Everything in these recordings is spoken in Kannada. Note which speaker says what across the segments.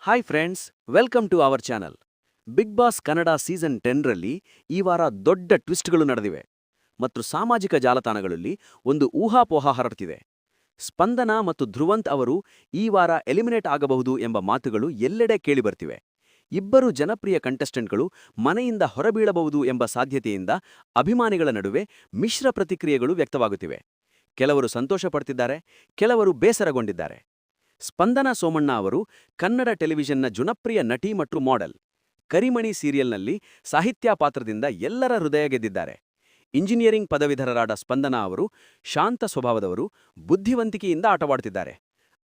Speaker 1: Hi friends, welcome to our channel. Bigg Boss Kannada season 10ರಲ್ಲಿ ಈ ವಾರ ದೊಡ್ಡ ಟ್ವಿಸ್ಟ್ಗಳು ನಡೆದಿವೆ ಮತ್ತು ಸಾಮಾಜಿಕ ಜಾಲತಾಣಗಳಲ್ಲಿ ಒಂದು ಊಹಾಪೋಹ ಹರಡ್ತಿದೆ. ಸ್ಪಂದನ ಮತ್ತು ಧ್ರುವಂತ್ ಅವರು ಈ ವಾರ ಎಲಿಮಿನೇಟ್ ಆಗಬಹುದು ಎಂಬ ಮಾತುಗಳು ಎಲ್ಲೆಡೆ ಕೇಳಿಬರ್ತಿವೆ. ಇಬ್ಬರು ಜನಪ್ರಿಯ ಕಂಟೆಸ್ಟೆಂಟ್ಗಳು ಮನೆಯಿಂದ ಹೊರಬೀಳಬಹುದು ಎಂಬ ಸಾಧ್ಯತೆಯಿಂದ ಅಭಿಮಾನಿಗಳ ನಡುವೆ ಮಿಶ್ರ ಪ್ರತಿಕ್ರಿಯೆಗಳು ವ್ಯಕ್ತವಾಗುತ್ತಿವೆ. ಕೆಲವರು ಸಂತೋಷ ಪಡ್ತಿದ್ದಾರೆ, ಕೆಲವರು ಬೇಸರಗೊಂಡಿದ್ದಾರೆ. ಸ್ಪಂದನ ಸೋಮಣ್ಣ ಅವರು ಕನ್ನಡ ಟೆಲಿವಿಷನ್ನ ಜನಪ್ರಿಯ ನಟಿ ಮತ್ತು ಮಾಡೆಲ್. ಕರಿಮಣಿ ಸೀರಿಯಲ್ನಲ್ಲಿ ಸಾಹಿತ್ಯ ಪಾತ್ರದಿಂದ ಎಲ್ಲರ ಹೃದಯ ಗೆದ್ದಿದ್ದಾರೆ. ಇಂಜಿನಿಯರಿಂಗ್ ಪದವೀಧರರಾದ ಸ್ಪಂದನ ಅವರು ಶಾಂತ ಸ್ವಭಾವದವರು, ಬುದ್ಧಿವಂತಿಕೆಯಿಂದ ಆಟವಾಡ್ತಿದ್ದಾರೆ.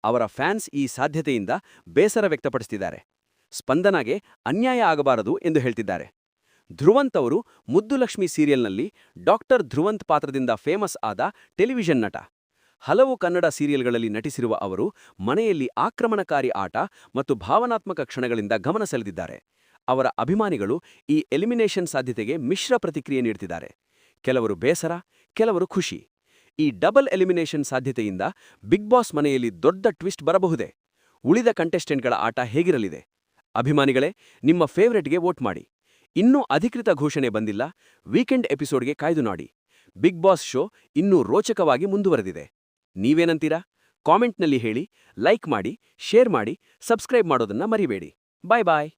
Speaker 1: ಅವರ ಫ್ಯಾನ್ಸ್ ಈ ಸಾಧ್ಯತೆಯಿಂದ ಬೇಸರ ವ್ಯಕ್ತಪಡಿಸುತ್ತಿದ್ದಾರೆ. ಸ್ಪಂದನಗೆ ಅನ್ಯಾಯ ಆಗಬಾರದು ಎಂದು ಹೇಳ್ತಿದ್ದಾರೆ. ಧ್ರುವಂತ್ ಅವರು ಮುದ್ದುಲಕ್ಷ್ಮಿ ಸೀರಿಯಲ್ನಲ್ಲಿ ಡಾಕ್ಟರ್ ಧ್ರುವಂತ್ ಪಾತ್ರದಿಂದ ಫೇಮಸ್ ಆದ ಟೆಲಿವಿಷನ್ ನಟ. ಹಲವು ಕನ್ನಡ ಸೀರಿಯಲ್ಗಳಲ್ಲಿ ನಟಿಸಿರುವ ಅವರು ಮನೆಯಲ್ಲಿ ಆಕ್ರಮಣಕಾರಿ ಆಟ ಮತ್ತು ಭಾವನಾತ್ಮಕ ಕ್ಷಣಗಳಿಂದ ಗಮನ ಸೆಳೆದಿದ್ದಾರೆ. ಅವರ ಅಭಿಮಾನಿಗಳು ಈ ಎಲಿಮಿನೇಷನ್ ಸಾಧ್ಯತೆಗೆ ಮಿಶ್ರ ಪ್ರತಿಕ್ರಿಯೆ ನೀಡುತ್ತಿದ್ದಾರೆ. ಕೆಲವರು ಬೇಸರ, ಕೆಲವರು ಖುಷಿ. ಈ ಡಬಲ್ ಎಲಿಮಿನೇಷನ್ ಸಾಧ್ಯತೆಯಿಂದ ಬಿಗ್ ಬಾಸ್ ಮನೆಯಲ್ಲಿ ದೊಡ್ಡ ಟ್ವಿಸ್ಟ್ ಬರಬಹುದೇ? ಉಳಿದ ಕಂಟೆಸ್ಟೆಂಟ್ಗಳ ಆಟ ಹೇಗಿರಲಿದೆ? ಅಭಿಮಾನಿಗಳೇ, ನಿಮ್ಮ ಫೇವರೆಟ್ಗೆ ವೋಟ್ ಮಾಡಿ. ಇನ್ನೂ ಅಧಿಕೃತ ಘೋಷಣೆ ಬಂದಿಲ್ಲ. ವೀಕೆಂಡ್ ಎಪಿಸೋಡ್ಗೆ ಕಾಯ್ದು ನೋಡಿ. ಬಿಗ್ ಬಾಸ್ ಶೋ ಇನ್ನೂ ರೋಚಕವಾಗಿ ಮುಂದುವರೆದಿದೆ. ನೀವೇನಂತೀರಾ? ಕಾಮೆಂಟ್ನಲ್ಲಿ ಹೇಳಿ, ಲೈಕ್ ಮಾಡಿ, ಶೇರ್ ಮಾಡಿ, ಸಬ್ಸ್ಕ್ರೈಬ್ ಮಾಡೋದನ್ನ ಮರಿಬೇಡಿ. ಬಾಯ್ ಬಾಯ್.